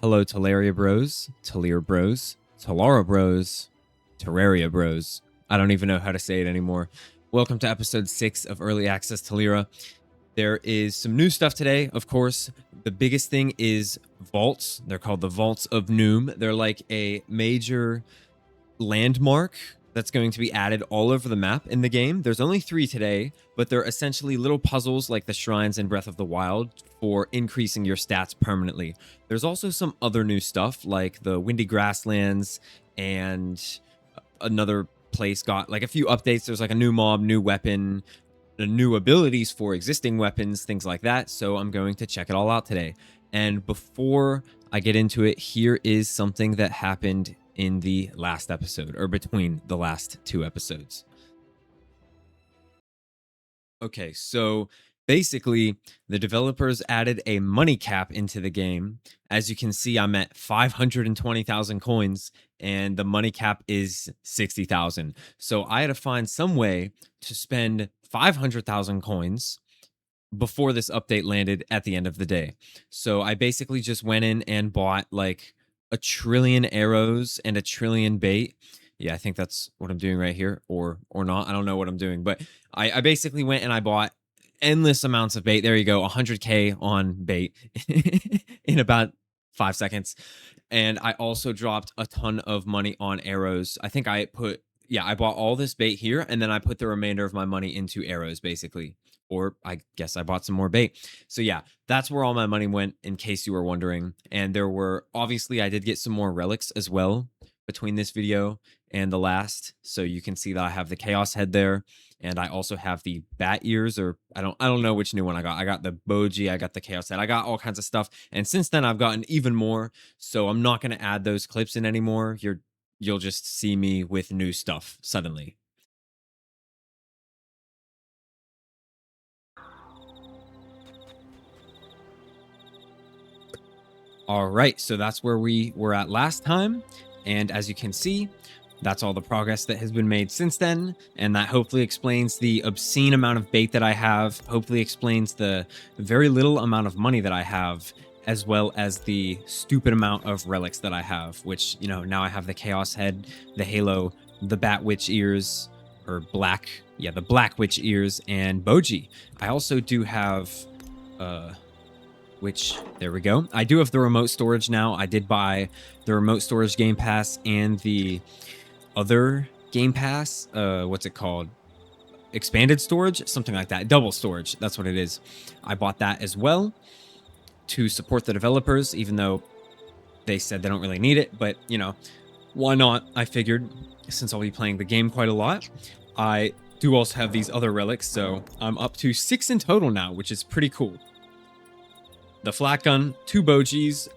Hello, Taleara bros, Taleara bros, Talara bros, Terraria bros. I don't even know how to say it anymore. Welcome to episode 6 of Early Access Taleara. There is some new stuff today, of course. The biggest thing is vaults. They're called the Vaults of Nuum. They're like a major landmark that's going to be added all over the map in the game. There's only 3 today, but they're essentially little puzzles like the shrines in Breath of the Wild for increasing your stats permanently. There's also some other new stuff like the Windy Grasslands, and another place got like a few updates. There's like a new mob, new weapon, new abilities for existing weapons, things like that. So I'm going to check it all out today. And before I get into it, here is something that happened in the last episode, or between the last 2 episodes. Okay, so basically the developers added a money cap into the game. As you can see, I'm at 520,000 coins and the money cap is 60,000. So I had to find some way to spend 500,000 coins before this update landed at the end of the day. So I basically just went in and bought like a trillion arrows and a trillion bait. Yeah, I think that's what I'm doing right here, or not. I don't know what I'm doing, but I basically went and I bought endless amounts of bait. There you go, 100k on bait in about 5 seconds. And I also dropped a ton of money on arrows. I think I bought all this bait here, and then I put the remainder of my money into arrows, basically. Or I guess I bought some more bait. So yeah, that's where all my money went, in case you were wondering. And there were, obviously, I did get some more relics as well between this video and the last. So you can see that I have the Chaos Head there, and I also have the Bat Ears, or I don't know which new one I got. I got the Boji, I got the Chaos Head, I got all kinds of stuff. And since then I've gotten even more. So I'm not going to add those clips in anymore. You'll just see me with new stuff suddenly. All right, so that's where we were at last time. And as you can see, that's all the progress that has been made since then. And that hopefully explains the obscene amount of bait that I have, hopefully explains the very little amount of money that I have, as well as the stupid amount of relics that I have, which, you know, now I have the Chaos Head, the Halo, the Bat Witch Ears, or the Black Witch Ears, and Boji. I also do have, which, there we go. I do have the remote storage now. I did buy the remote storage game pass and the other game pass. What's it called? Expanded storage? Something like that. Double storage. That's what it is. I bought that as well to support the developers, even though they said they don't really need it. But, you know, why not? I figured, since I'll be playing the game quite a lot. I do also have these other relics, so I'm up to 6 in total now, which is pretty cool. The Flat Gun, 2 Bojis,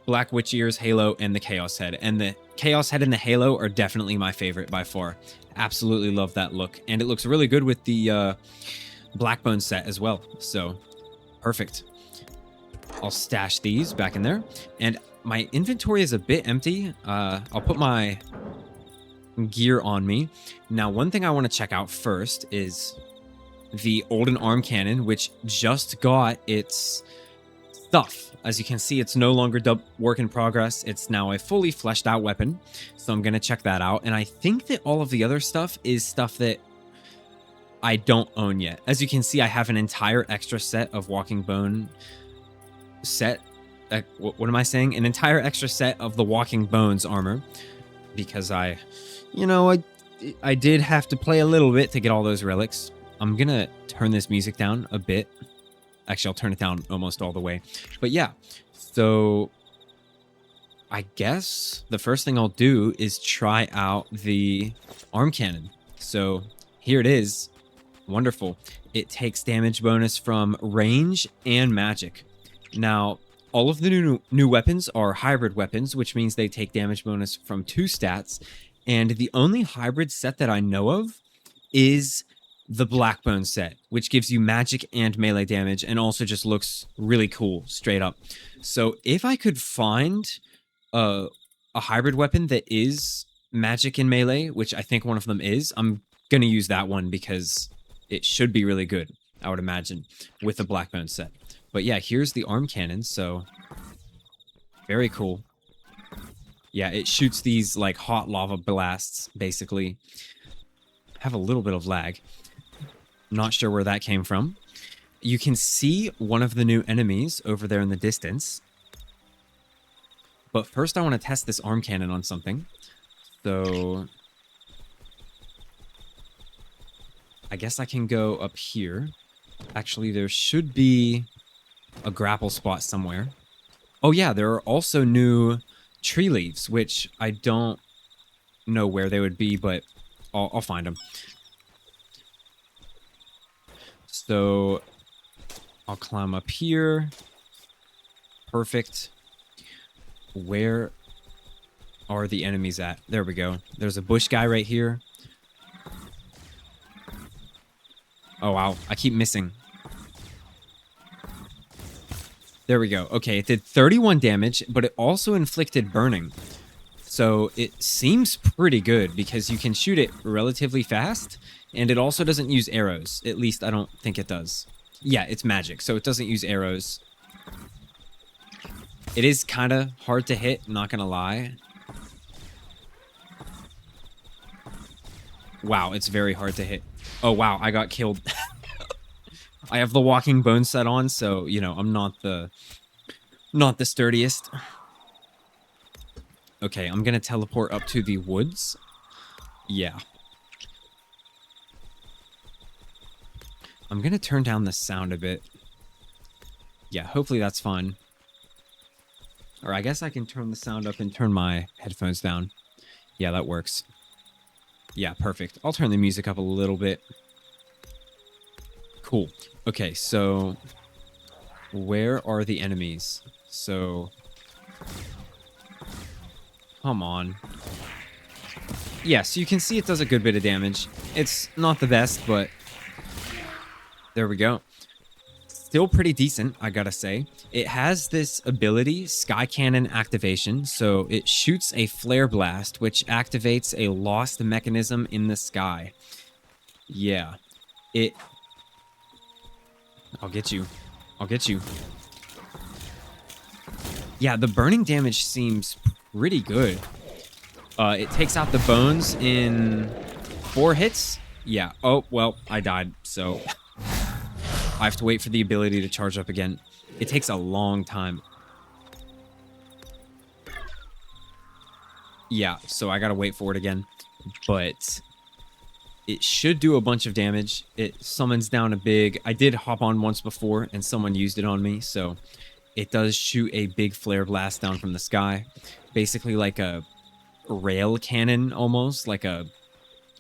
Black Witch Ears, Halo, and the Chaos Head. And the Chaos Head and the Halo are definitely my favorite by far. Absolutely love that look. And it looks really good with the Blackbone set as well. So, perfect. I'll stash these back in there. And my inventory is a bit empty. I'll put my gear on me. Now, one thing I want to check out first is the olden arm cannon, which just got its stuff. As you can see, it's no longer work in progress. It's now a fully fleshed out weapon. So I'm going to check that out. And I think that all of the other stuff is stuff that I don't own yet. As you can see, I have an entire extra set of Walking Bone set. What am I saying? An entire extra set of the Walking Bones armor. Because I did have to play a little bit to get all those relics. I'm going to turn this music down a bit. Actually, I'll turn it down almost all the way. But yeah, so I guess the first thing I'll do is try out the arm cannon. So here it is. Wonderful. It takes damage bonus from range and magic. Now, all of the new weapons are hybrid weapons, which means they take damage bonus from 2 stats. And the only hybrid set that I know of is the Blackbone set, which gives you magic and melee damage, and also just looks really cool, straight up. So if I could find a hybrid weapon that is magic and melee, which I think one of them is, I'm going to use that one because it should be really good, I would imagine, with the Blackbone set. But yeah, here's the arm cannon, so Very cool. Yeah, it shoots these like hot lava blasts, basically. Have a little bit of lag. Not sure where that came from. You can see one of the new enemies over there in the distance. But first I want to test this arm cannon on something. So I guess I can go up here. Actually, there should be a grapple spot somewhere. Oh yeah, there are also new tree leaves, which I don't know where they would be, but I'll find them. So I'll climb up here. Perfect. Where are the enemies at? There we go. There's a bush guy right here. Oh, wow. I keep missing. There we go. Okay, it did 31 damage, but it also inflicted burning. So it seems pretty good because you can shoot it relatively fast, and it also doesn't use arrows. At least I don't think it does. Yeah, it's magic, so it doesn't use arrows. It is kind of hard to hit, not gonna lie. Wow, it's very hard to hit. Oh, wow, I got killed. I have the walking bone set on, so, you know, I'm not the sturdiest. Okay, I'm gonna teleport up to the woods. Yeah. I'm gonna turn down the sound a bit. Yeah, hopefully that's fine. Or I guess I can turn the sound up and turn my headphones down. Yeah, that works. Yeah, perfect. I'll turn the music up a little bit. Cool. Okay, so where are the enemies? So come on. Yeah, so you can see it does a good bit of damage. It's not the best, but there we go. Still pretty decent, I gotta say. It has this ability, Sky Cannon activation, so it shoots a flare blast, which activates a lost mechanism in the sky. Yeah. I'll get you. I'll get you. Yeah, the burning damage seems pretty good. It takes out the bones in 4 hits. Yeah. Oh, well, I died, so I have to wait for the ability to charge up again. It takes a long time. Yeah, so I gotta wait for it again. But it should do a bunch of damage. It summons down a big... I did hop on once before, and someone used it on me, so it does shoot a big flare blast down from the sky. Basically like a rail cannon, almost. Like a...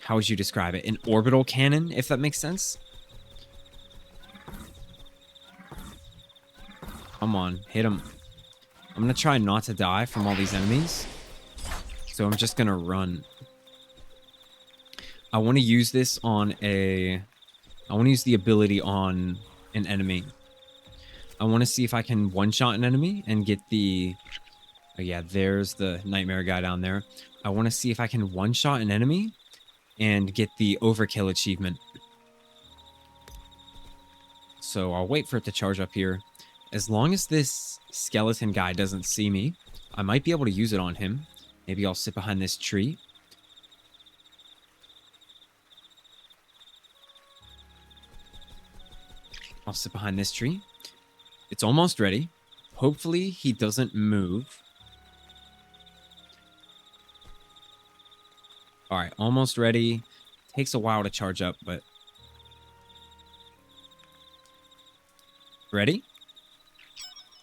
How would you describe it? An orbital cannon, if that makes sense. Come on, hit him. I'm gonna try not to die from all these enemies. So I'm just gonna run. I want to use this on a... I want to use the ability on an enemy. I want to see if I can one-shot an enemy and get the... Oh yeah, there's the nightmare guy down there. I want to see if I can one-shot an enemy and get the overkill achievement. So I'll wait for it to charge up here. As long as this skeleton guy doesn't see me, I might be able to use it on him. Maybe I'll sit behind this tree. I'll sit behind this tree. It's almost ready. Hopefully he doesn't move. All right, almost ready. Takes a while to charge up, but... Ready?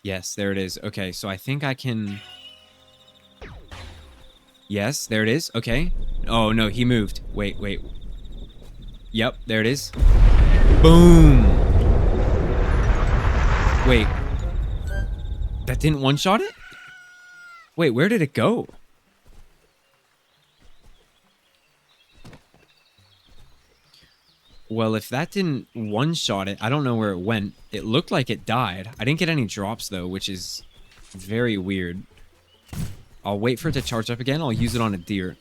Yes, there it is. Okay, so I think I can... Yes, there it is. Okay. Oh, no, he moved. Wait. Yep, there it is. Boom! Wait. That didn't one-shot it? Wait, where did it go? Well, if that didn't one-shot it, I don't know where it went. It looked like it died. I didn't get any drops, though, which is very weird. I'll wait for it to charge up again. I'll use it on a deer.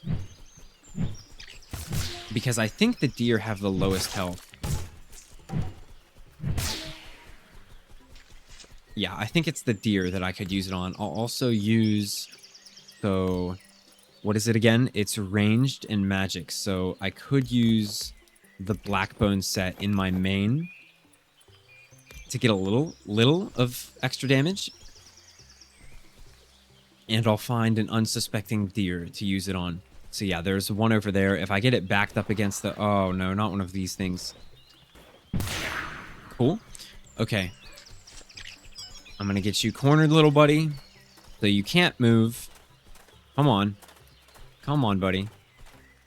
Because I think the deer have the lowest health. Yeah, I think it's the deer that I could use it on. I'll also use... So, what is it again? It's ranged and magic. So, I could use the Blackbone set in my main to get a little of extra damage. And I'll find an unsuspecting deer to use it on. So yeah, there's one over there. If I get it backed up against the... Oh, no, not one of these things. Cool. Okay. I'm going to get you cornered, little buddy. So you can't move. Come on. Come on, buddy.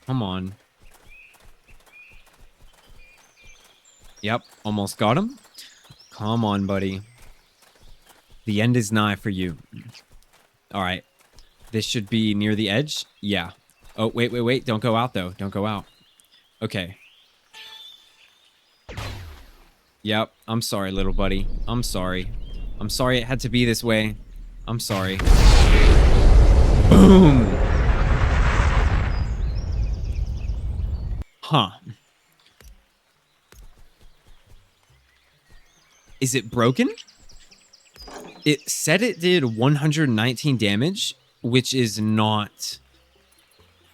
Come on. Yep, almost got him. Come on, buddy. The end is nigh for you. All right. This should be near the edge. Yeah. Oh, wait. Don't go out, though. Don't go out. Okay. Yep. I'm sorry, little buddy. I'm sorry. I'm sorry it had to be this way. I'm sorry. Boom! Huh. Is it broken? It said it did 119 damage, which is not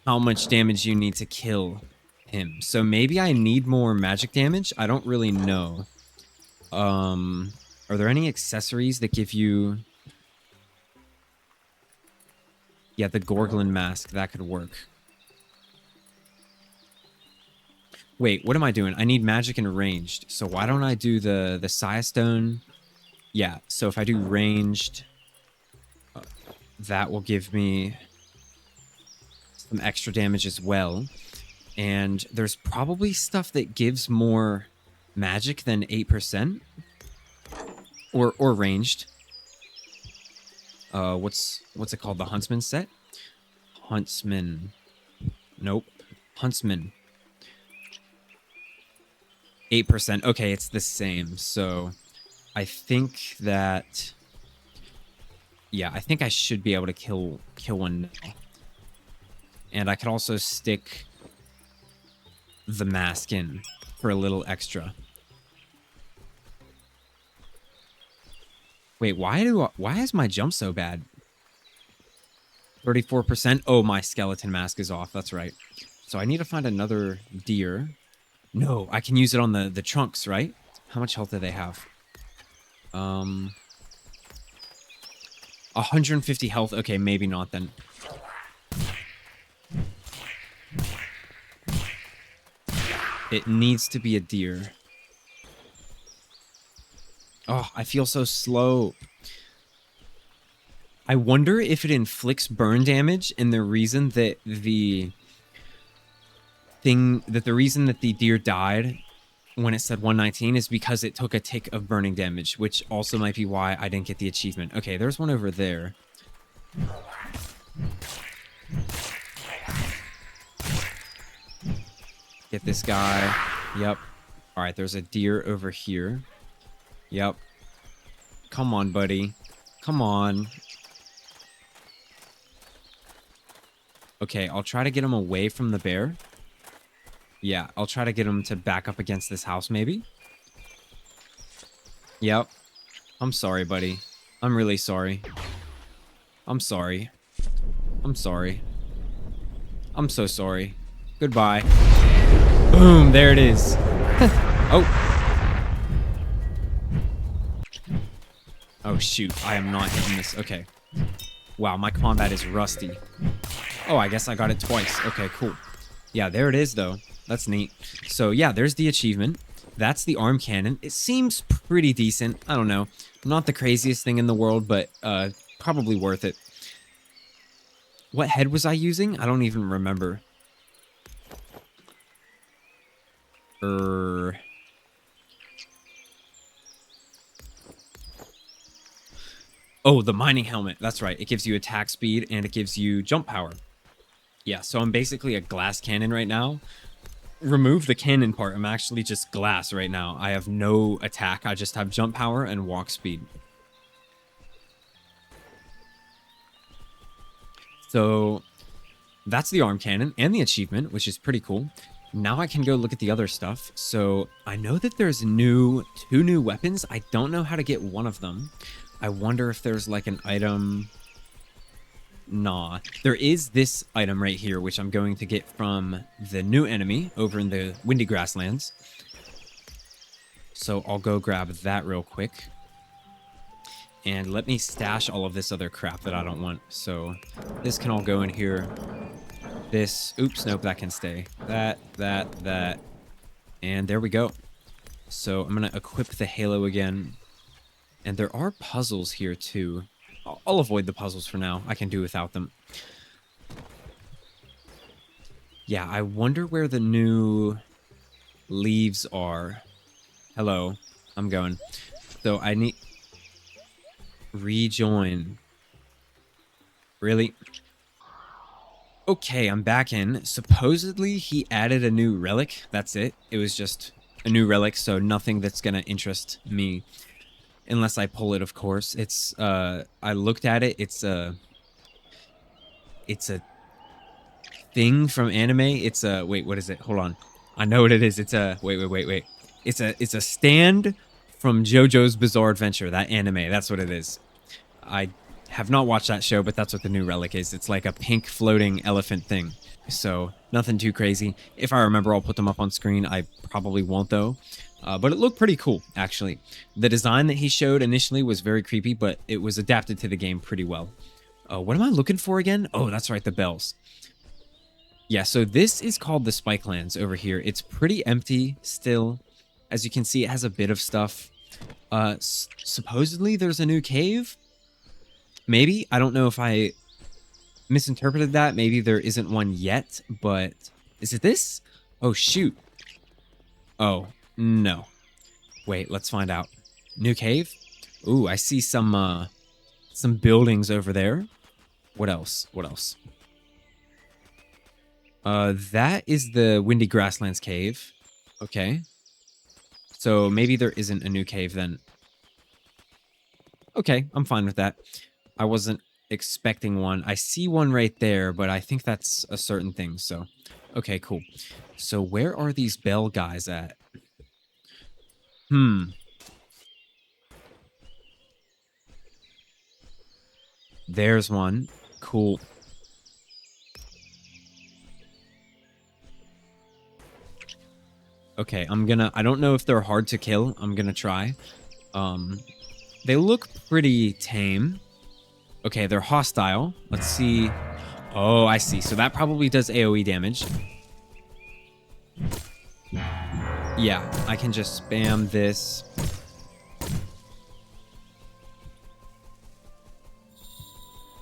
how much damage you need to kill him. So maybe I need more magic damage. I don't really know. Are there any accessories that give you... Yeah, the Gorglin mask. That could work. Wait, what am I doing? I need magic and ranged. So why don't I do the Saya Stone? Yeah, so if I do ranged, that will give me some extra damage as well. And there's probably stuff that gives more magic than 8%. Or ranged. What's it called? The Huntsman set? Huntsman. Nope. Huntsman. 8%. Okay, it's the same. So I think that... Yeah, I think I should be able to kill one now. And I could also stick the mask in for a little extra. Wait, why is my jump so bad? 34%. Oh, my skeleton mask is off. That's right. So I need to find another deer. No, I can use it on the trunks, right? How much health do they have? 150 health. Okay, maybe not then. It needs to be a deer. Oh, I feel so slow. I wonder if it inflicts burn damage, and the reason that the deer died when it said 119 is because it took a tick of burning damage, which also might be why I didn't get the achievement. Okay, there's one over there. Get this guy. Yep. All right, there's a deer over here. Yep. Come on, buddy. Come on. Okay, I'll try to get him away from the bear. Yeah, I'll try to get him to back up against this house, maybe. Yep. I'm sorry, buddy. I'm really sorry. I'm sorry. I'm sorry. I'm so sorry. Goodbye. Boom, there it is. Oh. Oh, shoot. I am not hitting this. Okay. Wow, my combat is rusty. Oh, I guess I got it twice. Okay, cool. Yeah, there it is, though. That's neat. So, yeah, there's the achievement. That's the arm cannon. It seems pretty decent. I don't know. Not the craziest thing in the world, but probably worth it. What head was I using? I don't even remember. Oh, the mining helmet. That's right. It gives you attack speed and it gives you jump power. Yeah, so I'm basically a glass cannon right now. Remove the cannon part. I'm actually just glass right now. I have no attack. I just have jump power and walk speed. So that's the arm cannon and the achievement, which is pretty cool. Now I can go look at the other stuff. So I know that there's two new weapons. I don't know how to get one of them. I wonder if there's like an item. Nah. There is this item right here, which I'm going to get from the new enemy over in the Windy Grasslands. So I'll go grab that real quick. And let me stash all of this other crap that I don't want. So this can all go in here. This, oops, nope, that can stay. That. And there we go. So I'm going to equip the halo again. And there are puzzles here too. I'll avoid the puzzles for now. I can do without them. Yeah, I wonder where the new leaves are. Hello, I'm going. So I need... Rejoin. Really? Okay, I'm back in. Supposedly, he added a new relic. That's it. It was just a new relic, so nothing that's gonna interest me. Unless I pull it, of course. It's, I looked at it. It's a thing from anime. It's a... Wait, what is it? Hold on. I know what it is. It's a... Wait. It's a stand from JoJo's Bizarre Adventure. That anime. That's what it is. I have not watched that show, but that's what the new relic is. It's like a pink floating elephant thing. So, nothing too crazy. If I remember, I'll put them up on screen. I probably won't, though. But it looked pretty cool, actually. The design that he showed initially was very creepy, but it was adapted to the game pretty well. What am I looking for again? Oh, that's right, the bells. Yeah, so this is called the Spikelands over here. It's pretty empty still. As you can see, it has a bit of stuff. Supposedly, there's a new cave. Maybe. I don't know if I misinterpreted that. Maybe there isn't one yet, but... Is it this? Oh, shoot. Oh, no. Wait, let's find out. New cave? Ooh, I see some buildings over there. What else? What else? That is the Windy Grasslands cave. Okay. So maybe there isn't a new cave then. Okay, I'm fine with that. I wasn't expecting one. I see one right there, but I think that's a certain thing, so... Okay, cool. So where are these bell guys at? There's one. Cool. Okay, I don't know if they're hard to kill. I'm gonna try. They look pretty tame. Okay, they're hostile. Let's see. Oh, I see. So that probably does AoE damage. Yeah, I can just spam this.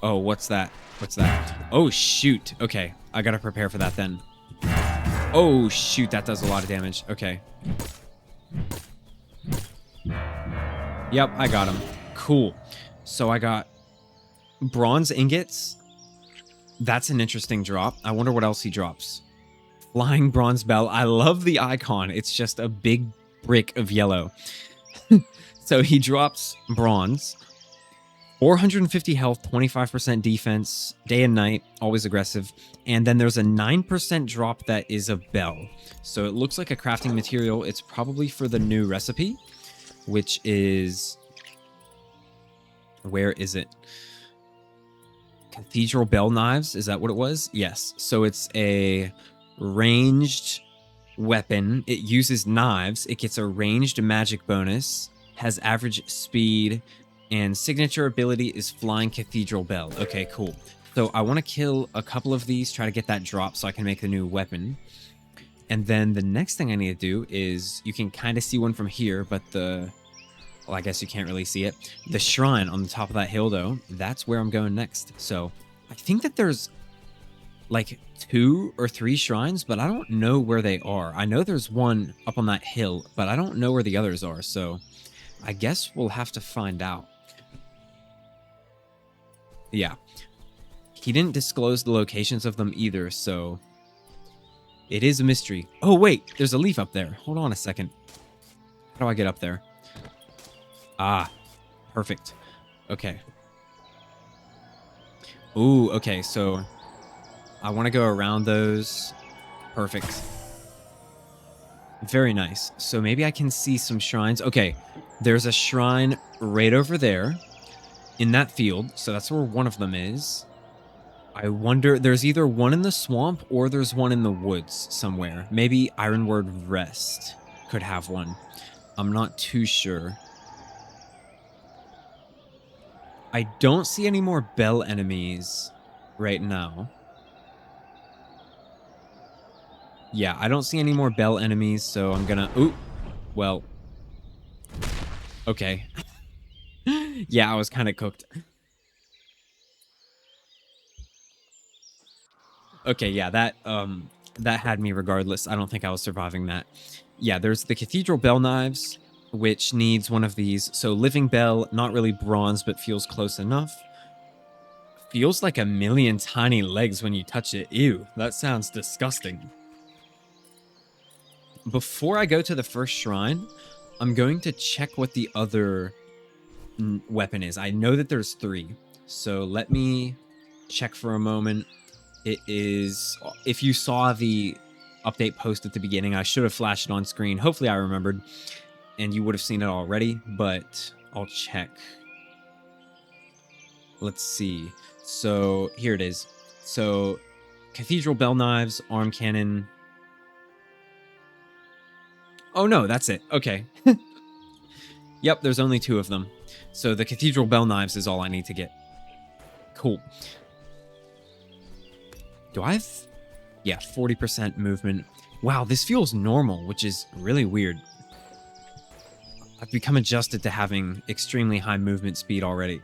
Oh, what's that? What's that? Oh, shoot. Okay, I gotta prepare for that then. Oh, shoot, that does a lot of damage. Okay. Yep, I got him. Cool. So I got bronze ingots. That's an interesting drop. I wonder what else he drops. Flying bronze bell. I love the icon. It's just a big brick of yellow. So he drops bronze. 450 health, 25% defense, day and night, always aggressive. And then there's a 9% drop that is a bell. So it looks like a crafting material. It's probably for the new recipe, which is... Where is it? Cathedral bell knives. Is that what it was? Yes. So it's a ranged weapon. It uses knives. It gets a ranged magic bonus, has average speed, and signature ability is Flying Cathedral Bell. Okay, cool. So I want to kill a couple of these, try to get that drop so I can make the new weapon. And then the next thing I need to do is, you can kind of see one from here, but well, I guess you can't really see it. The shrine on the top of that hill, though, that's where I'm going next. So I think that there's like 2 or 3 shrines, but I don't know where they are. I know there's one up on that hill, but I don't know where the others are. So I guess we'll have to find out. Yeah. He didn't disclose the locations of them either, so it is a mystery. Oh, wait, there's a leaf up there. Hold on a second. How do I get up there? Ah, perfect. Okay. Ooh, okay, so I want to go around those. Perfect. Very nice. So maybe I can see some shrines. Okay, there's a shrine right over there. in that field. So that's where one of them is. I wonder, there's either one in the swamp or there's one in the woods somewhere. Maybe Ironward Rest could have one. I'm not too sure. I don't see any more bell enemies right now. Yeah, I don't see any more bell enemies, so I'm gonna... Ooh, well... Okay. Yeah, I was kind of cooked. Okay, yeah, that had me regardless. I don't think I was surviving that. Yeah, there's the Cathedral Bell Knives, which needs one of these. So Living Bell, not really bronze, but feels close enough. Feels like a million tiny legs when you touch it. Ew, that sounds disgusting. Before I go to the first shrine, I'm going to check what the other weapon is. I know that there's 3, so let me check for a moment. It is, if you saw the update post at the beginning, I should have flashed it on screen. Hopefully I remembered, and you would have seen it already, but I'll check. Let's see. So here it is. So Cathedral Bell Knives, Arm Cannon. Oh no, that's it. Okay. Yep, there's only 2 of them. So the Cathedral Bell Knives is all I need to get. Cool. Do I have... Yeah, 40% movement. Wow, this feels normal, which is really weird. I've become adjusted to having extremely high movement speed already.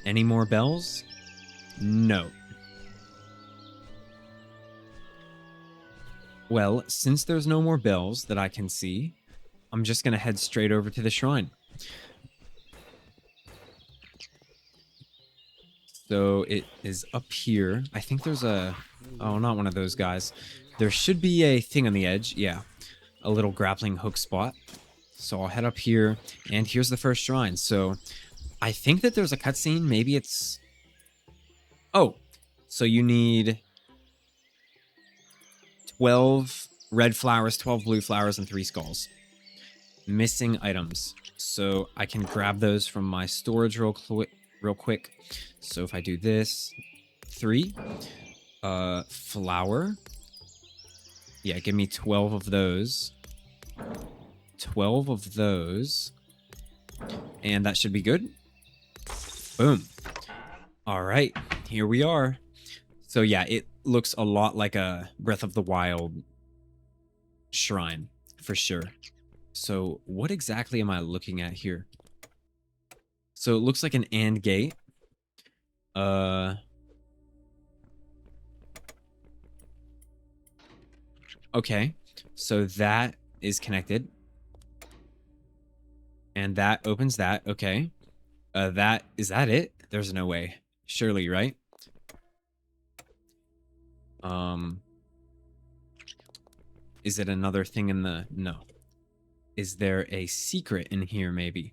Any more bells? No. Well, since there's no more bells that I can see, I'm just going to head straight over to the shrine. So it is up here. I think there's a... Oh, not one of those guys. There should be a thing on the edge. Yeah, a little grappling hook spot. So I'll head up here, and here's the first shrine. So I think that there's a cutscene. Maybe it's... Oh, so you need 12 red flowers, 12 blue flowers, and 3 skulls. Missing items. So I can grab those from my storage real quick. So if I do this, 3, flower. Yeah, give me 12 of those. 12 of those. And that should be good. Boom. All right, here we are. So yeah, it looks a lot like a Breath of the Wild shrine, for sure. So what exactly am I looking at here? So it looks like an AND gate. Okay, so that is connected. And that opens that, okay. Is that it? There's no way. Surely, right? Is it another thing in the... No. Is there a secret in here, maybe?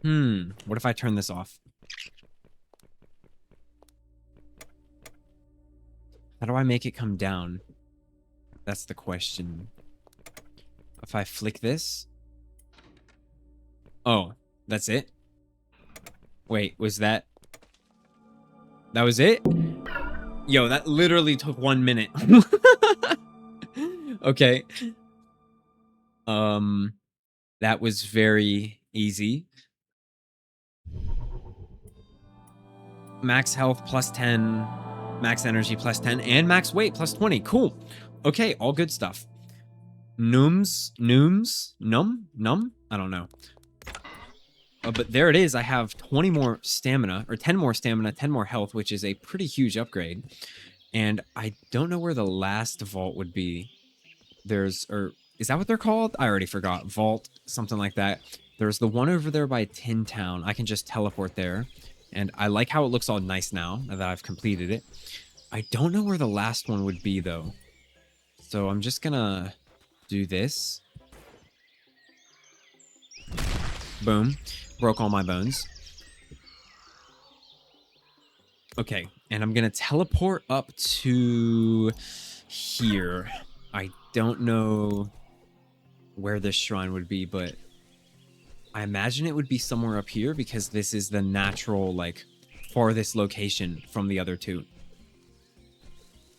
What if I turn this off? How do I make it come down? That's the question. If I flick this... Oh, that's it? Wait, was that... That was it? Yo, that literally took 1 minute. Okay. That was very easy. Max health plus 10, max energy plus 10, and max weight plus 20. Cool. Okay, all good stuff. Nuum? I don't know. But there it is. I have 20 more stamina, or 10 more stamina, 10 more health, which is a pretty huge upgrade. And I don't know where the last vault would be. Is that what they're called? I already forgot. Vault, something like that. There's the one over there by Tin Town. I can just teleport there. And I like how it looks all nice now that I've completed it. I don't know where the last one would be, though. So I'm just gonna do this. Boom. Broke all my bones. Okay, and I'm gonna teleport up to here. I don't know. where this shrine would be, but I imagine it would be somewhere up here because this is the natural, like, farthest location from the other two.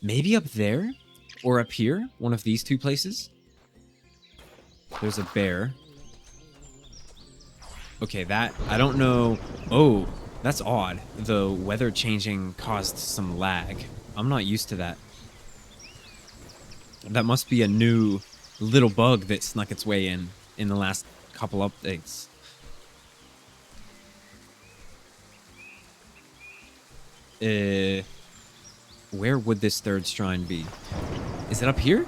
Maybe up there or up here, one of these two places. There's a bear. Okay, that, I don't know. Oh, that's odd. The weather changing caused some lag. I'm not used to that. That must be a new little bug that snuck its way in the last couple updates. Where would this third shrine be? Is it up here?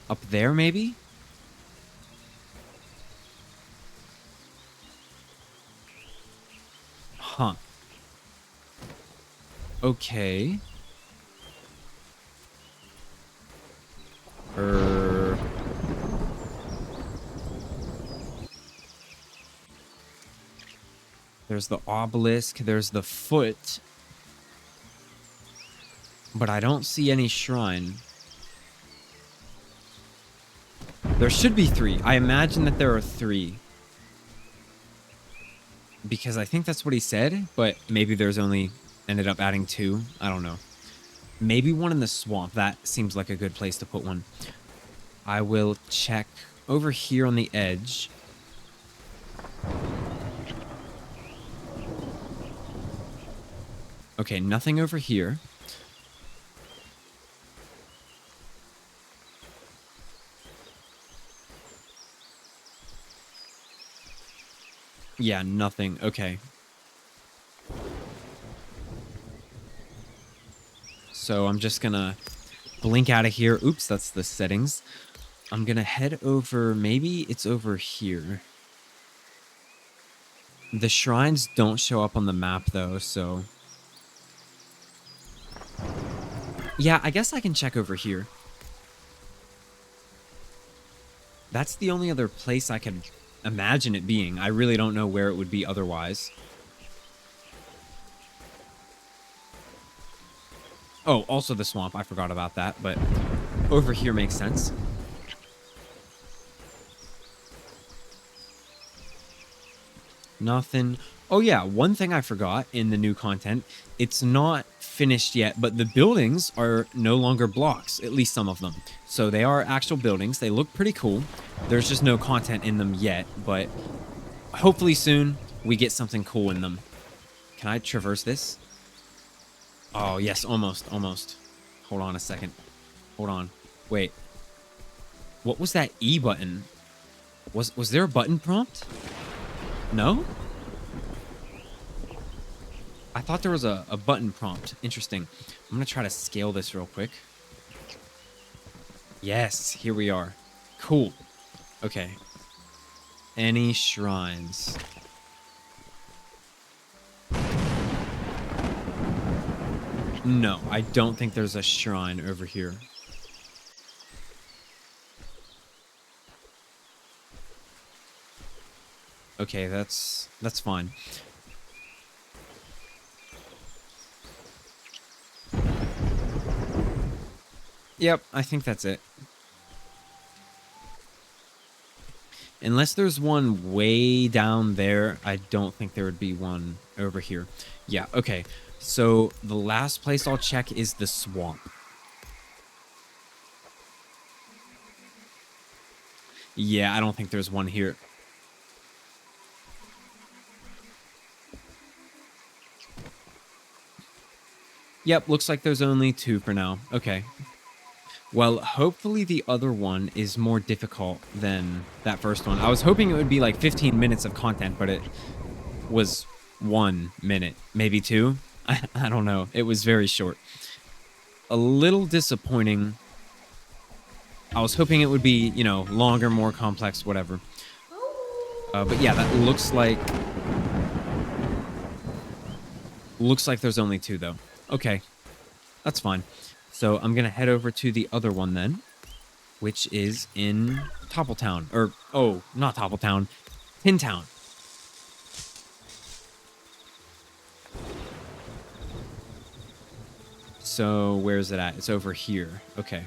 Up there, maybe? Huh. Okay. There's the obelisk, there's the foot. But I don't see any shrine. There should be 3. I imagine that there are 3. Because I think that's what he said, but maybe there's only ended up adding 2. I don't know. Maybe one in the swamp. That seems like a good place to put one. I will check over here on the edge. Okay, nothing over here. Yeah, nothing. Okay. So I'm just gonna blink out of here. Oops, that's the settings. I'm gonna head over. Maybe it's over here. The shrines don't show up on the map, though, so... Yeah, I guess I can check over here. That's the only other place I could imagine it being. I really don't know where it would be otherwise. Oh, also the swamp. I forgot about that, but over here makes sense. Nothing. Oh yeah, one thing I forgot in the new content. It's not finished yet, but the buildings are no longer blocks, at least some of them. So they are actual buildings. They look pretty cool. There's just no content in them yet, but hopefully soon we get something cool in them. Can I traverse this? Oh, yes, almost, almost. Hold on a second. Hold on. Wait. What was that E button? Was there a button prompt? No? I thought there was a button prompt. Interesting. I'm going to try to scale this real quick. Yes, here we are. Cool. Okay. Any shrines? No, I don't think there's a shrine over here. Okay, that's fine. Yep, I think that's it. Unless there's one way down there, I don't think there would be one over here. Yeah, okay. So the last place I'll check is the swamp. Yeah, I don't think there's one here. Yep, looks like there's only 2 for now. Okay. Well, hopefully the other one is more difficult than that first one. I was hoping it would be like 15 minutes of content, but it was 1 minute, maybe 2. I don't know. It was very short. A little disappointing. I was hoping it would be, you know, longer, more complex, whatever. But yeah, that looks like there's only 2 though. Okay, that's fine. So I'm gonna head over to the other one then, which is in Toppletown. Or, oh, not Toppletown, Tin Town. So where is it at? It's over here. Okay.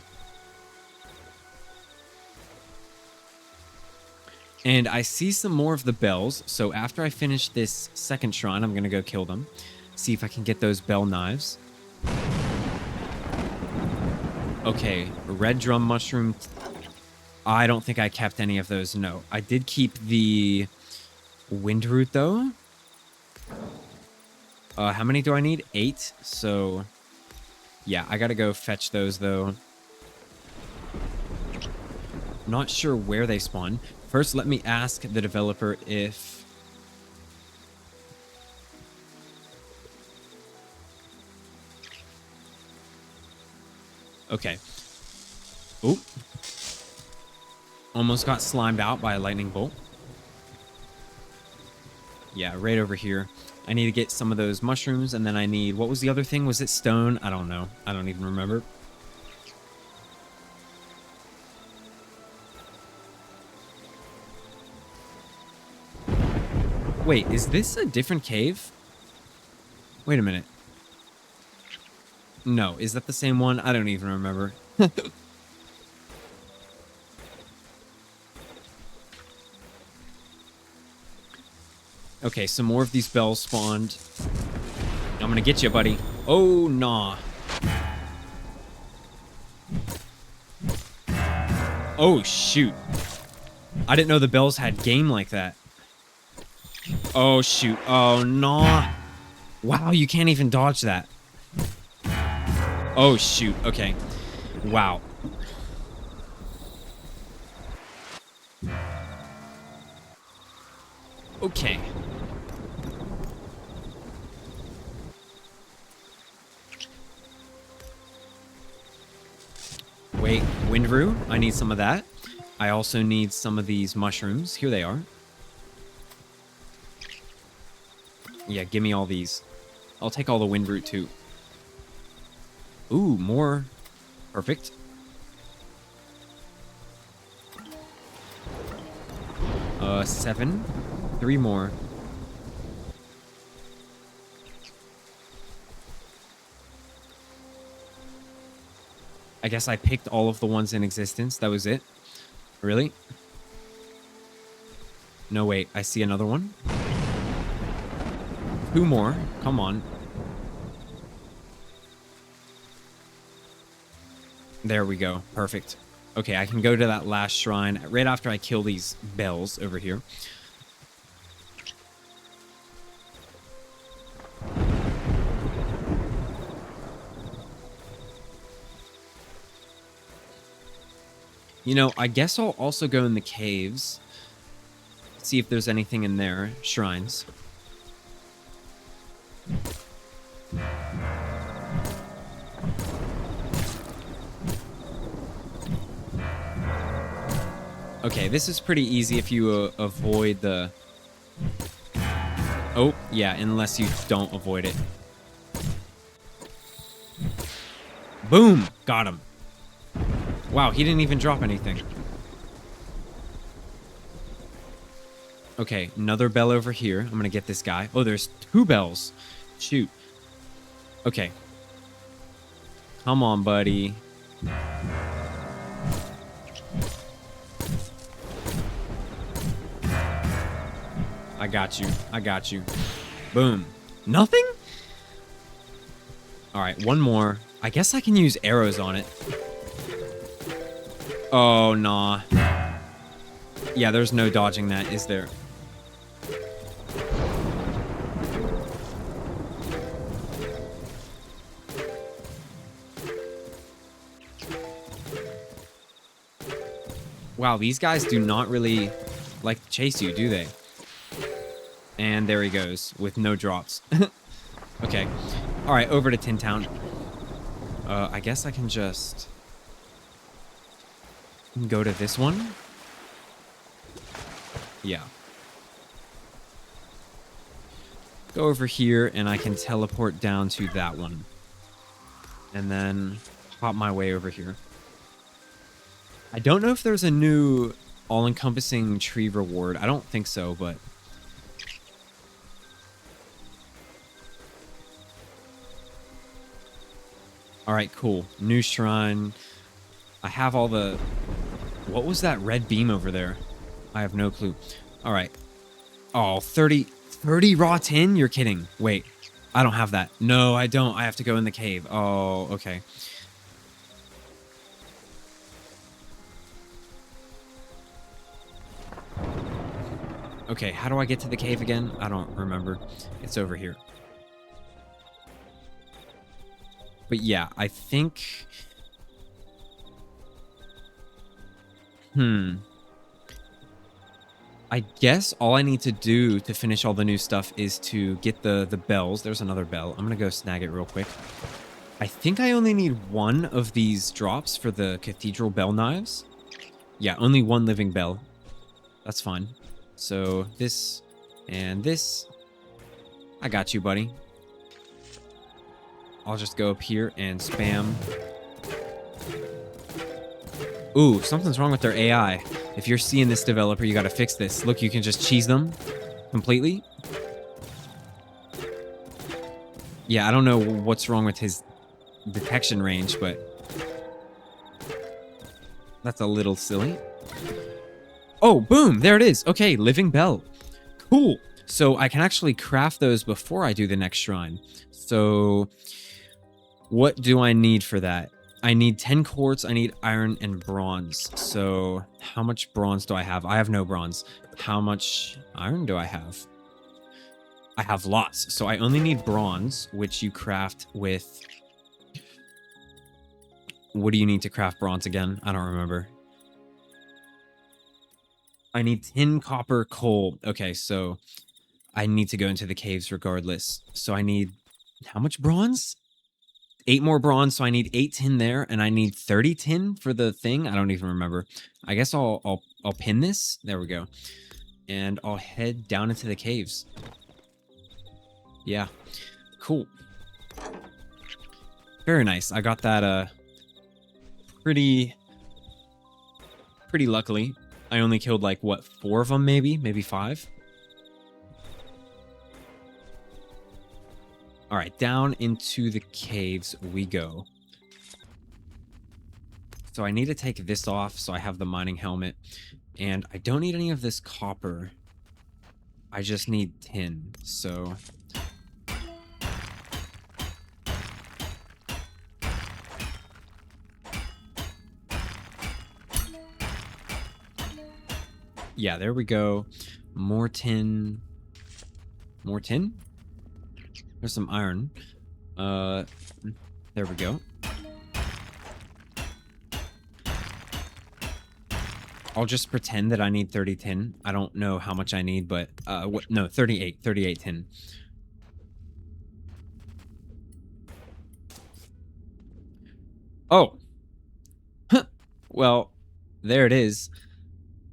And I see some more of the bells. So after I finish this second shrine, I'm going to go kill them. See if I can get those bell knives. Okay, red drum mushroom. I don't think I kept any of those. No, I did keep the wind root though. How many do I need? 8. So yeah, I gotta go fetch those though. Not sure where they spawn. First, let me ask the developer if... Okay. Oop. Almost got slimed out by a lightning bolt. Yeah, right over here. I need to get some of those mushrooms, and then I need... What was the other thing? Was it stone? I don't know. I don't even remember. Wait, is this a different cave? Wait a minute. No, is that the same one? I don't even remember. Okay, some more of these bells spawned. I'm gonna get you, buddy. Oh, nah. Oh, shoot. I didn't know the bells had game like that. Oh, shoot. Oh, nah. Wow, you can't even dodge that. Oh, shoot. Okay. Wow. Okay. Wait, Windroo? I need some of that. I also need some of these mushrooms. Here they are. Yeah, give me all these. I'll take all the Windroot too. Ooh, more. Perfect. Seven. 3 more. I guess I picked all of the ones in existence. That was it. Really? No, wait. I see another one. 2 more. Come on. There we go. Perfect. Okay, I can go to that last shrine right after I kill these bells over here. You know, I guess I'll also go in the caves. See if there's anything in there. Shrines. Okay, this is pretty easy if you avoid the... Oh, yeah, unless you don't avoid it. Boom! Got him. Wow, he didn't even drop anything. Okay, another bell over here. I'm gonna get this guy. Oh, there's 2 bells. Shoot. Okay. Come on, buddy. I got you. I got you. Boom. Nothing? All right, one more. I guess I can use arrows on it. Oh, nah. Yeah, there's no dodging that, is there? Wow, these guys do not really like to chase you, do they? And there he goes, with no drops. Okay. All right, over to Tin Town. I guess I can just... go to this one? Yeah. Go over here, and I can teleport down to that one. And then pop my way over here. I don't know if there's a new all-encompassing tree reward. I don't think so, but... Alright, cool. New shrine. I have all the... What was that red beam over there? I have no clue. All right. Oh, 30 raw tin? You're kidding. Wait, I don't have that. No, I don't. I have to go in the cave. Oh, okay. Okay, how do I get to the cave again? I don't remember. It's over here. But yeah, I think... I guess all I need to do to finish all the new stuff is to get the bells. There's another bell. I'm going to go snag it real quick. I think I only need one of these drops for the cathedral bell knives. Yeah, only one living bell. That's fine. So this and this. I got you, buddy. I'll just go up here and spam. Ooh, something's wrong with their AI. If you're seeing this, developer, you gotta fix this. Look, you can just cheese them completely. Yeah, I don't know what's wrong with his detection range, but that's a little silly. Oh, boom, there it is. Okay, living bell. Cool. So I can actually craft those before I do the next shrine. So what do I need for that? I need 10 quartz, I need iron and bronze. So how much bronze do I have? I have no bronze. How much iron do I have? I have lots. So I only need bronze, which you craft with... What do you need to craft bronze again? I don't remember. I need tin, copper, coal. Okay, so I need to go into the caves regardless. So I need... How much bronze? 8 more bronze, so I need 8 tin there, and I need 30 tin for the thing. I don't even remember. I guess I'll pin this. There we go. And I'll head down into the caves. Yeah. Cool. Very nice. I got that pretty luckily. I only killed like what, 4 of them maybe 5. All right, down into the caves we go. So I need to take this off so I have the mining helmet. And I don't need any of this copper. I just need tin, so... Yeah, there we go. More tin. More tin? There's some iron. There we go. I'll just pretend that I need 30 tin. I don't know how much I need, but no, 38 tin. Oh. Well, there it is.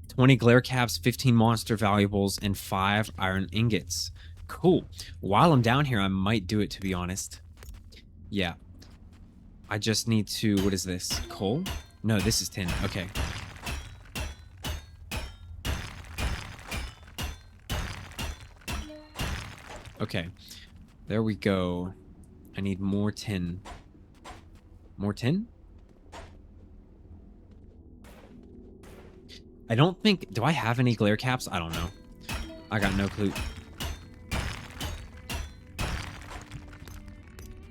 20 glare caps, 15 monster valuables, and 5 iron ingots. Cool. While I'm down here, I might do it, to be honest. Yeah. I just need to... What is this? Coal? No, this is tin. Okay. Okay. There we go. I need more tin. More tin? I don't think... Do I have any glare caps? I don't know. I got no clue.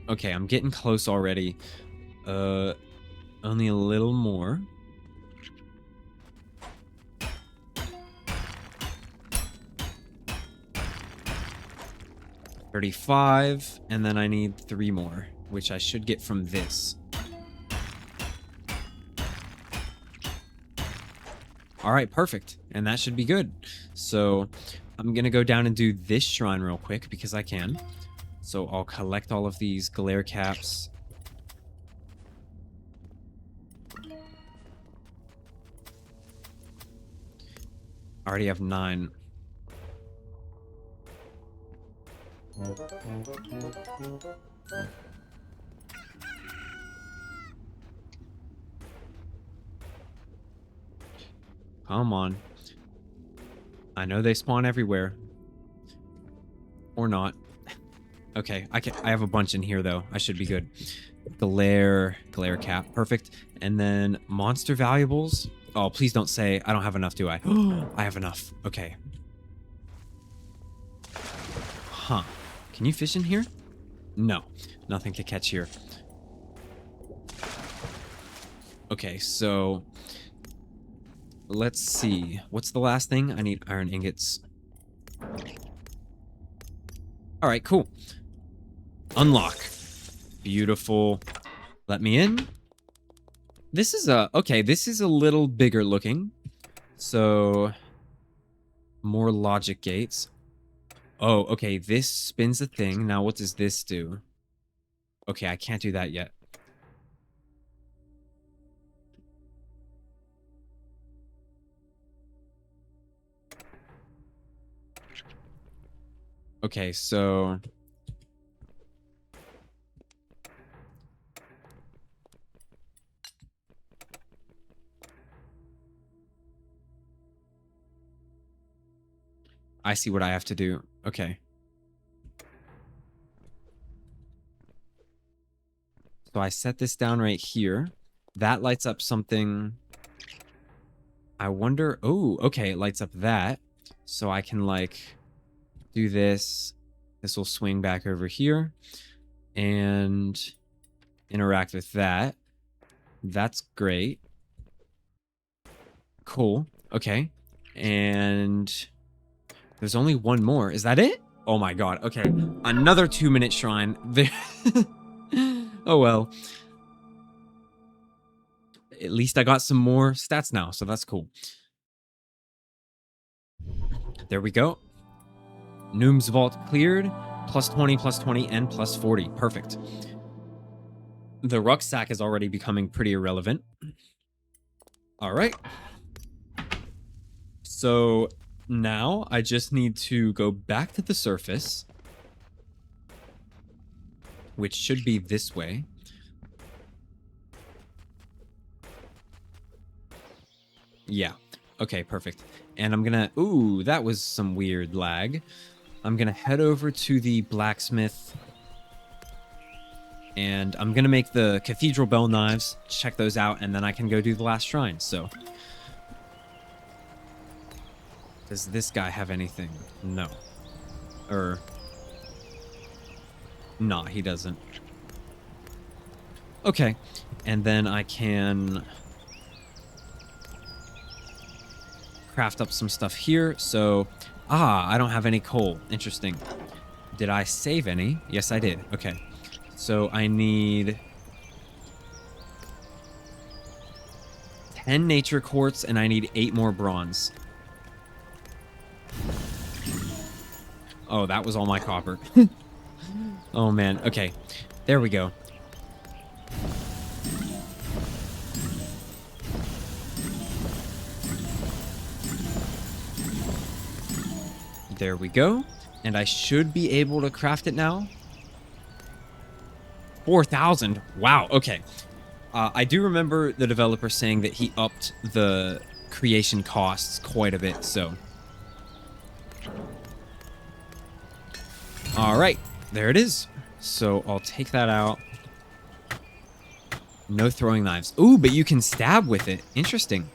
Okay, I'm getting close already. Only a little more. $35, and then I need 3 more, which I should get from this. All right, perfect. And that should be good. So I'm going to go down and do this shrine real quick because I can. So I'll collect all of these glare caps. I already have 9. Come on. I know they spawn everywhere. Or not. Okay, I have a bunch in here though. I should be good. Glare cap, perfect. And then monster valuables. Oh, please don't say I don't have enough, do I? I have enough. Okay. Huh. Can you fish in here? No. Nothing to catch here. Okay, so... let's see. What's the last thing? I need iron ingots. Alright, cool. Unlock. Beautiful. Let me in. This is okay, this is a little bigger looking. So, more logic gates. Oh, okay, this spins a thing. Now what does this do? Okay, I can't do that yet. Okay, so... I see what I have to do. Okay. So I set this down right here. That lights up something. I wonder... oh, okay, it lights up that. So I can, like, do this. This will swing back over here. And interact with that. That's great. Cool. Okay. And... there's only one more. Is that it? Oh my god. Okay. Another 2-minute shrine. Oh well. At least I got some more stats now, so that's cool. There we go. Nuum's vault cleared. +20, +20, and +40. Perfect. The rucksack is already becoming pretty irrelevant. Alright. So... now, I just need to go back to the surface, which should be this way. Yeah. Okay, perfect. And I'm gonna... ooh, that was some weird lag. I'm gonna head over to the blacksmith, and I'm gonna make the cathedral bell knives, check those out, and then I can go do the last shrine, so... does this guy have anything? No. Nah, he doesn't. Okay. And then I can craft up some stuff here. So, I don't have any coal. Interesting. Did I save any? Yes, I did. Okay. So I need 10 nature quartz and I need 8 more bronze. Oh, that was all my copper. Oh, man. Okay. There we go. There we go. And I should be able to craft it now. 4,000. Wow. Okay. I do remember the developer saying that he upped the creation costs quite a bit, so... all right, there it is. So I'll take that out. No throwing knives. Ooh, but you can stab with it. Interesting.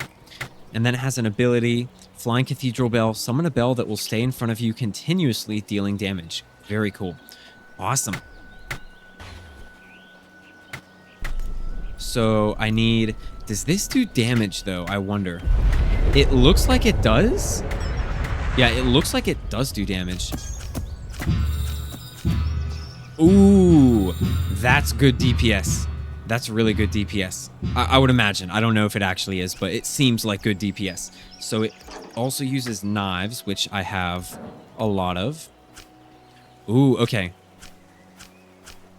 And then it has an ability, flying cathedral bell, summon a bell that will stay in front of you continuously dealing damage. Very cool. Awesome. So I need... does this do damage though? I wonder. It looks like it does. Yeah, it looks like it does do damage. Ooh, that's good DPS. That's really good DPS. I would imagine. I don't know if it actually is, but it seems like good DPS. So it also uses knives, which I have a lot of. Ooh, okay.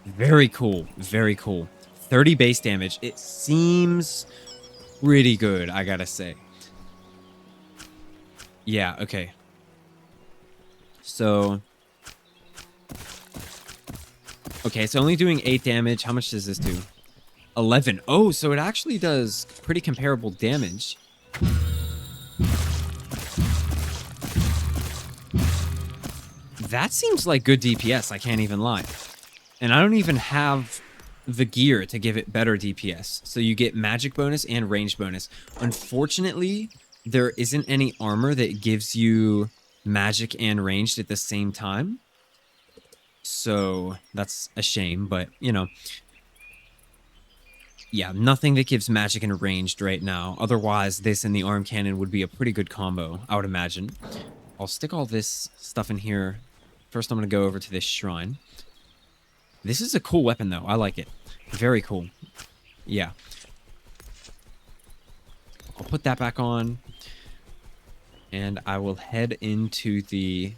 Very cool. Very cool. 30 base damage. It seems pretty good, I gotta say. Yeah, okay. So... okay, it's only doing 8 damage. How much does this do? 11. Oh, so it actually does pretty comparable damage. That seems like good DPS, I can't even lie. And I don't even have the gear to give it better DPS. So you get magic bonus and range bonus. Unfortunately, there isn't any armor that gives you magic and ranged at the same time. So that's a shame, but you know, yeah, nothing that gives magic and ranged right now. Otherwise, this and the arm cannon would be a pretty good combo, I would imagine. I'll stick all this stuff in here. First, I'm going to go over to this shrine. This is a cool weapon, though. I like it. Very cool. Yeah. I'll put that back on. And I will head into the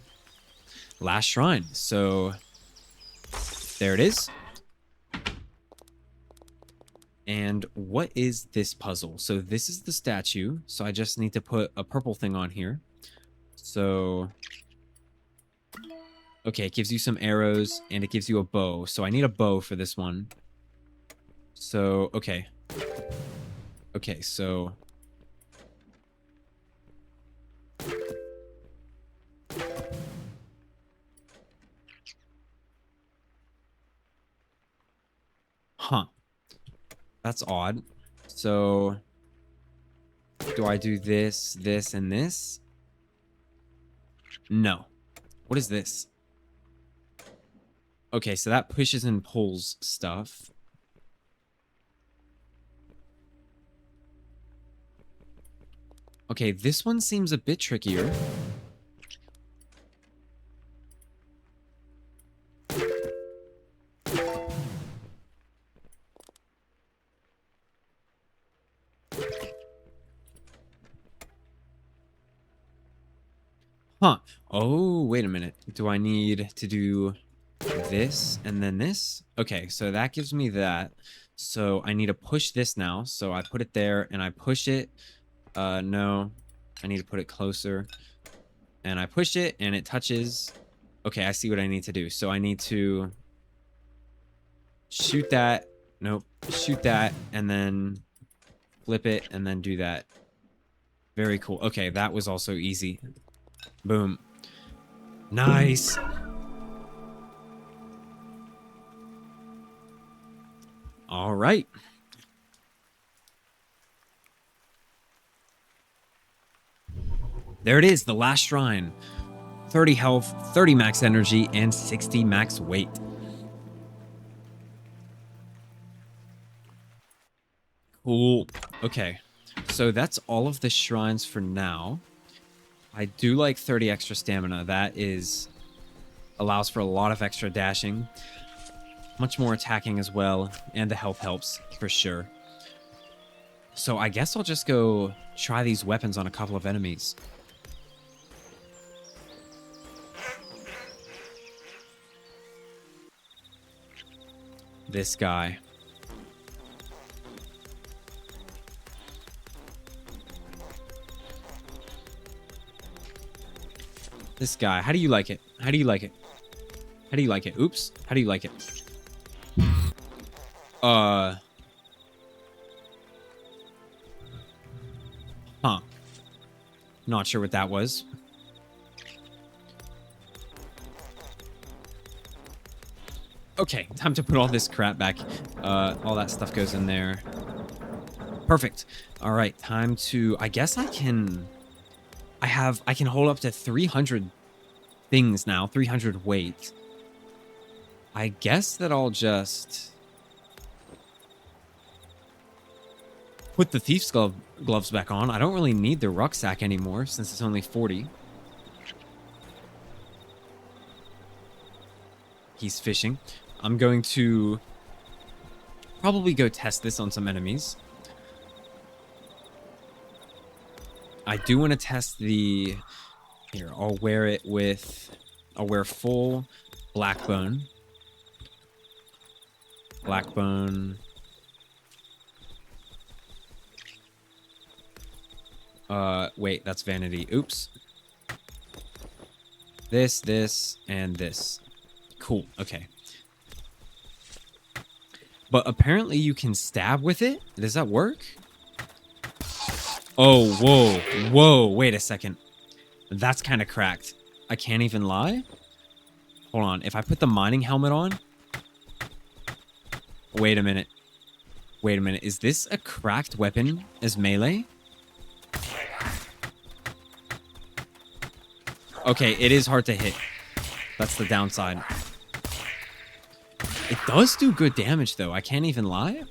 last shrine. So, there it is. And what is this puzzle? So this is the statue. So I just need to put a purple thing on here. So, okay, it gives you some arrows and it gives you a bow. So I need a bow for this one. So, okay. Okay, so... Huh. That's odd. So, do I do this, this, and this? No. What is this? Okay, so that pushes and pulls stuff. Okay, this one seems a bit trickier. Huh. Oh, wait a minute. Do I need to do this and then this? Okay, so that gives me that. So I need to push this now. So I put it there and I push it. No. I need to put it closer. And I push it and it touches. Okay, I see what I need to do. So I need to shoot that. Nope. Shoot that and then flip it and then do that. Very cool. Okay, that was also easy. Boom. Nice. All right. There it is, the last shrine. 30 health, 30 max energy, and 60 max weight. Cool. Okay. So that's all of the shrines for now. I do like 30 extra stamina. That allows for a lot of extra dashing. Much more attacking as well. And the health helps for sure. So I guess I'll just go try these weapons on a couple of enemies. This guy. This guy. How do you like it? How do you like it? How do you like it? Oops. How do you like it? Huh. Not sure what that was. Okay, time to put all this crap back. All that stuff goes in there. Perfect. All right, time to... I guess I can... I can hold up to 300 things now. 300 weight. I guess that I'll just... put the thief's gloves back on. I don't really need the rucksack anymore since it's only 40. He's fishing. I'm going to probably go test this on some enemies. I do want to test the... Here, I'll wear it with... I'll wear full blackbone. Blackbone. Wait, that's vanity. Oops. This, and this. Cool, okay. But apparently you can stab with it? Does that work? Oh, whoa, wait a second. That's kind of cracked. I can't even lie? Hold on, if I put the mining helmet on... Wait a minute. Wait a minute. Is this a cracked weapon as melee? Okay, it is hard to hit. That's the downside. It does do good damage, though. I can't even lie.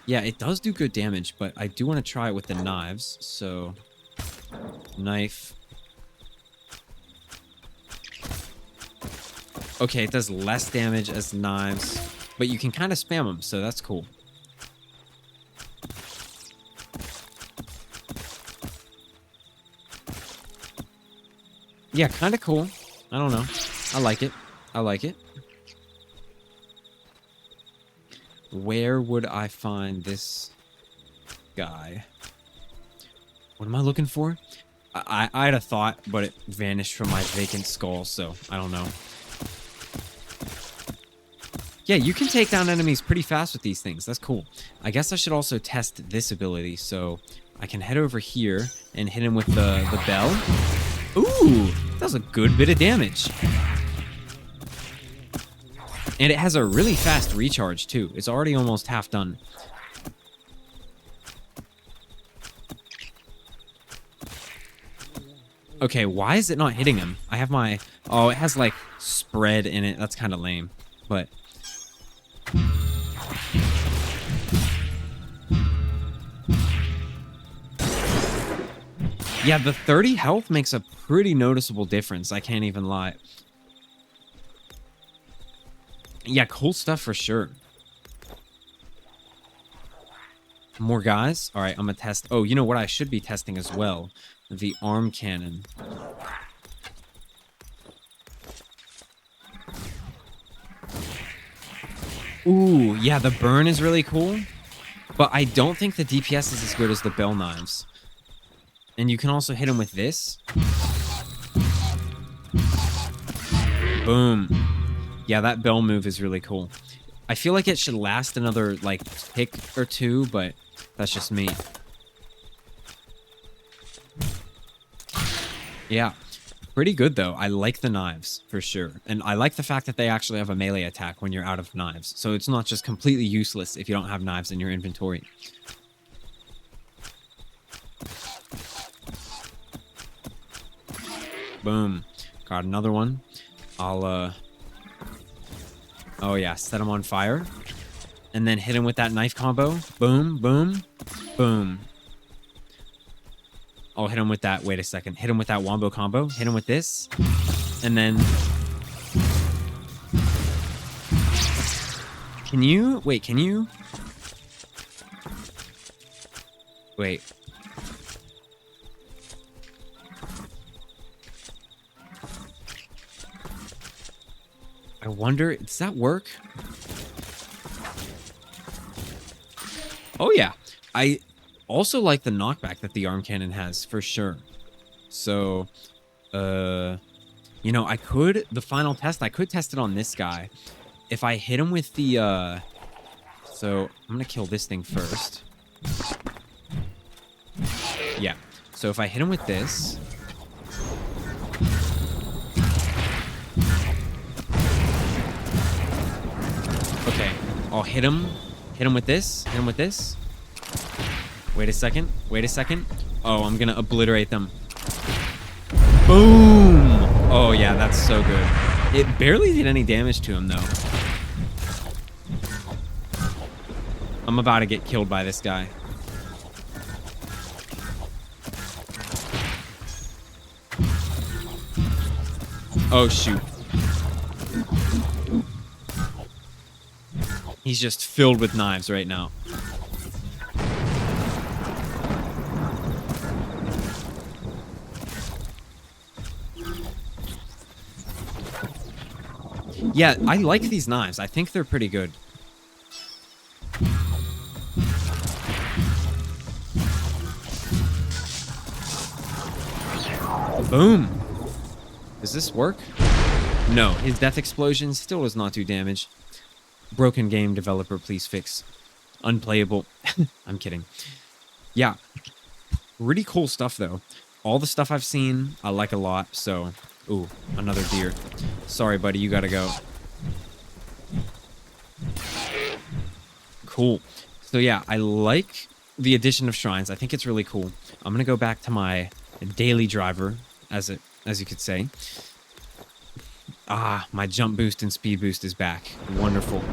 Yeah, it does do good damage, but I do want to try it with the knives. So, knife. Okay, it does less damage as knives, but you can kind of spam them, so that's cool. Yeah, kind of cool. I don't know. I like it. I like it. Where would I find this guy? What am I looking for? I had a thought, but it vanished from my vacant skull, so I don't know. Yeah, you can take down enemies pretty fast with these things. That's cool. I guess I should also test this ability, so I can head over here and hit him with the bell. Ooh, that was a good bit of damage. And it has a really fast recharge, too. It's already almost half done. Okay, why is it not hitting him? I have my... Oh, it has, like, spread in it. That's kind of lame. But... yeah, the 30 health makes a pretty noticeable difference. I can't even lie. Yeah, cool stuff for sure. More guys? All right, I'm going to test... Oh, you know what I should be testing as well? The arm cannon. Ooh, yeah, the burn is really cool. But I don't think the DPS is as good as the bell knives. And you can also hit him with this. Boom. Yeah, that bell move is really cool. I feel like it should last another, like, tick or two, but that's just me. Yeah, pretty good, though. I like the knives, for sure. And I like the fact that they actually have a melee attack when you're out of knives. So it's not just completely useless if you don't have knives in your inventory. Boom. Got another one. I'll, oh, yeah. Set him on fire. And then hit him with that knife combo. Boom, boom, boom. I'll hit him with that. Wait a second. Hit him with that wombo combo. Hit him with this. And then... Can you... Wait, can you... Wait. I wonder... Does that work? Oh, yeah. I also like the knockback that the arm cannon has, for sure. So, you know, I could... The final test, I could test it on this guy. If I hit him with the, So, I'm gonna kill this thing first. Yeah. So, if I hit him with this... Okay. I'll hit him. Hit him with this. Hit him with this. Wait a second. Wait a second. Oh, I'm gonna obliterate them. Boom! Oh, yeah, that's so good. It barely did any damage to him, though. I'm about to get killed by this guy. Oh, shoot. He's just filled with knives right now. Yeah, I like these knives. I think they're pretty good. Boom. Does this work? No, his death explosion still does not do damage. Broken game developer, please fix. Unplayable. I'm kidding. Yeah. Pretty cool stuff, though. All the stuff I've seen, I like a lot, so Ooh, another deer. Sorry, buddy, you gotta go. Cool. So yeah, I like the addition of shrines. I think it's really cool. I'm gonna go back to my daily driver, as you could say. Ah, my jump boost and speed boost is back. Wonderful.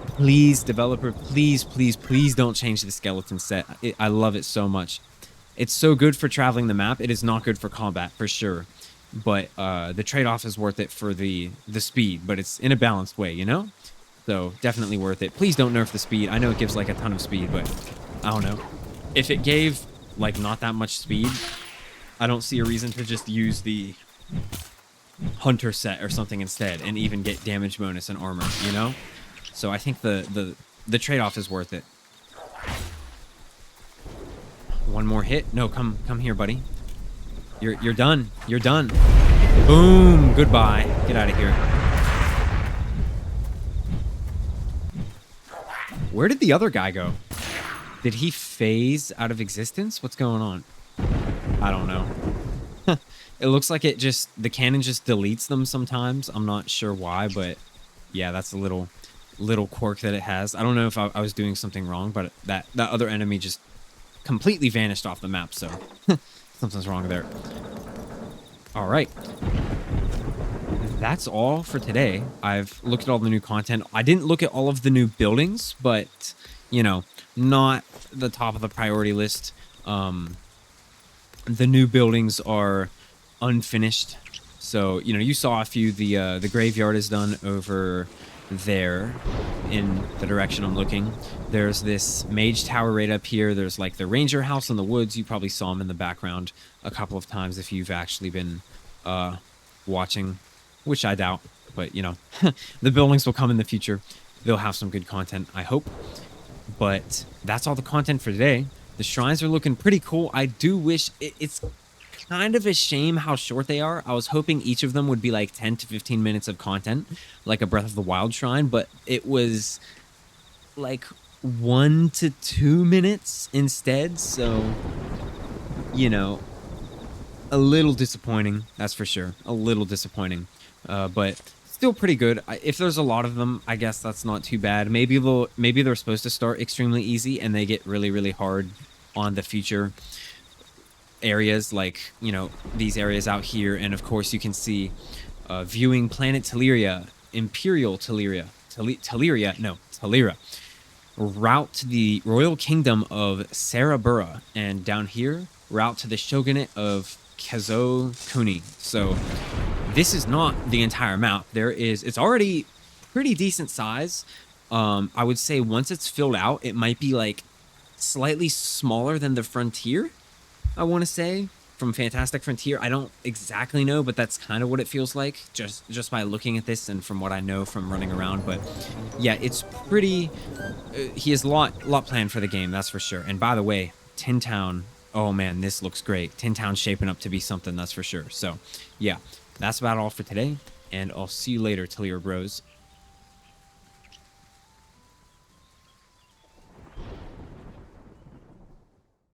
Please, developer, please, please, please don't change the skeleton set. I love it so much. It's so good for traveling the map. It is not good for combat, for sure. But the trade-off is worth it for the speed, but it's in a balanced way, you know? So definitely worth it. Please don't nerf the speed. I know it gives like a ton of speed, but I don't know. If it gave like not that much speed, I don't see a reason to just use the hunter set or something instead and even get damage bonus and armor, you know? So I think the trade-off is worth it. One more hit. No, come here, buddy. You're done. You're done. Boom. Goodbye. Get out of here. Where did the other guy go? Did he phase out of existence? What's going on? I don't know. It looks like the cannon just deletes them sometimes. I'm not sure why, but yeah, that's a little quirk that it has. I don't know if I was doing something wrong, but that other enemy just completely vanished off the map, so something's wrong there. All right. That's all for today. I've looked at all the new content. I didn't look at all of the new buildings, but, you know, not the top of the priority list. The new buildings are unfinished. So, you know, you saw a few. The graveyard is done over there in the direction I'm looking. There's this mage tower right up here. There's like the ranger house in the woods. You probably saw him in the background a couple of times if you've actually been watching, which I doubt, but you know, the buildings will come in the future. They'll have some good content, I hope. But that's all the content for today. The shrines are looking pretty cool. I do wish it's kind of a shame how short they are. I was hoping each of them would be like 10 to 15 minutes of content, like a Breath of the Wild shrine, but it was like 1 to 2 minutes instead. So, you know, a little disappointing, that's for sure. A little disappointing, but still pretty good. If there's a lot of them, I guess that's not too bad. Maybe they're supposed to start extremely easy and they get really, really hard on the future areas, like, you know, these areas out here. And of course you can see viewing planet Taleara, Imperial Taleara, Taleara, route to the royal kingdom of Sarabura, and down here route to the shogunate of Kazokuni. So this is not the entire map. It's already pretty decent size. I would say once it's filled out, it might be like slightly smaller than the Frontier, I want to say, from Fantastic Frontier. I don't exactly know, but that's kind of what it feels like just by looking at this and from what I know from running around. But yeah, it's pretty. He has a lot planned for the game, that's for sure. And by the way, Tin Town. Oh man, this looks great. Tin Town's shaping up to be something, that's for sure. So yeah, that's about all for today, and I'll see you later, Taleara Bros.